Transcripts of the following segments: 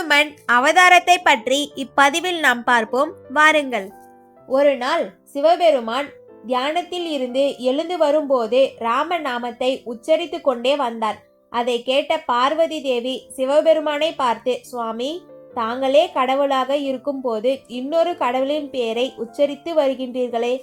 அனுமன் அவதாரத்தை பற்றி இப்பதிவில் நாம் பார்ப்போம், வாருங்கள். ஒரு நாள் சிவபெருமான் தியானத்தில் இருந்து எழுந்து வரும்போது ராம நாமத்தை உச்சரித்து கொண்டே வந்தார். அதை கேட்ட பார்வதி தேவி சிவபெருமானை பார்த்து, சுவாமி, தாங்களே கடவுளாக இருக்கும் போது இன்னொரு கடவுளின் பெயரை உச்சரித்து வருகின்றீர்களே,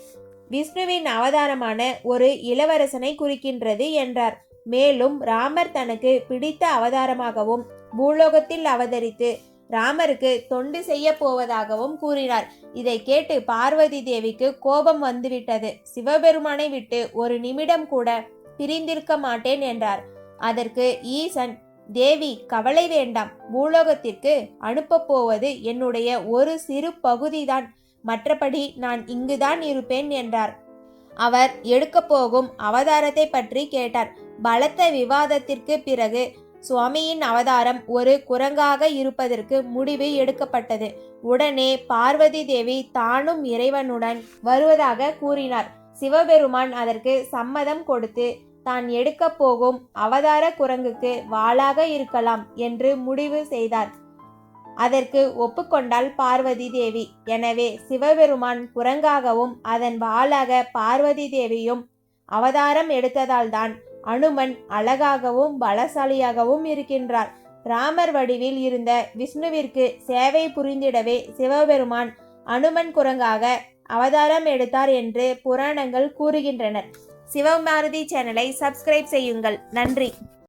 விஷ்ணுவின் அவதாரமான ஒரு இளவரசனை குறிக்கின்றது என்றார். மேலும் ராமர் தனக்கு பிடித்த அவதாரமாகவும் பூலோகத்தில் அவதரித்து ராமருக்கு தொண்டு செய்ய போவதாகவும் கூறினார். இதை கேட்டு பார்வதி தேவிக்கு கோபம் வந்துவிட்டது. சிவபெருமானை விட்டு ஒரு நிமிடம் கூட பிரிந்திருக்க மாட்டேன் என்றார். அதற்கு ஈசன், தேவி, கவலை வேண்டாம், பூலோகத்திற்கு அனுப்பப் போவது என்னுடைய ஒரு சிறு பகுதிதான், மற்றபடி நான் இங்குதான் இருப்பேன் என்றார். அவர் எடுக்க போகும் அவதாரத்தை பற்றி கேட்டார். பலத்த விவாதத்திற்கு பிறகு சுவாமியின் அவதாரம் ஒரு குரங்காக இருப்பதற்கு முடிவு எடுக்கப்பட்டது. உடனே பார்வதி தேவி தானும் இறைவனுடன் வருவதாக கூறினார். சிவபெருமான் அதற்கு சம்மதம் கொடுத்து தான் எடுக்க போகும் அவதார குரங்குக்கு வாளாக இருக்கலாம் என்று முடிவு செய்தார். அதற்கு ஒப்புக்கொண்டாள் பார்வதி தேவி. எனவே சிவபெருமான் குரங்காகவும் அதன் வாளாக பார்வதி தேவியும் அவதாரம் எடுத்ததால் தான் அனுமன் அழகாகவும் பலசாலியாகவும் இருக்கின்றார். ராமர் வடிவில் இருந்த விஷ்ணுவிற்கு சேவை புரிந்திடவே சிவபெருமான் அனுமன் குரங்காக அவதாரம் எடுத்தார் என்று புராணங்கள் கூறுகின்றனர். சிவபாரதி சேனலை சப்ஸ்கிரைப் செய்யுங்கள். நன்றி.